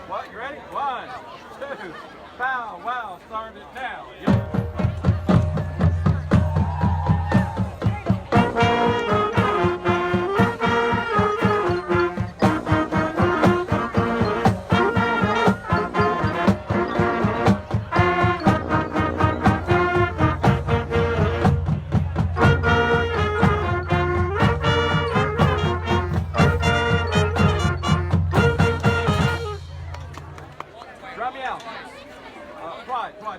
What, you ready? 1, 2, pow, wow, start it now. Yo. Drum me out. Try.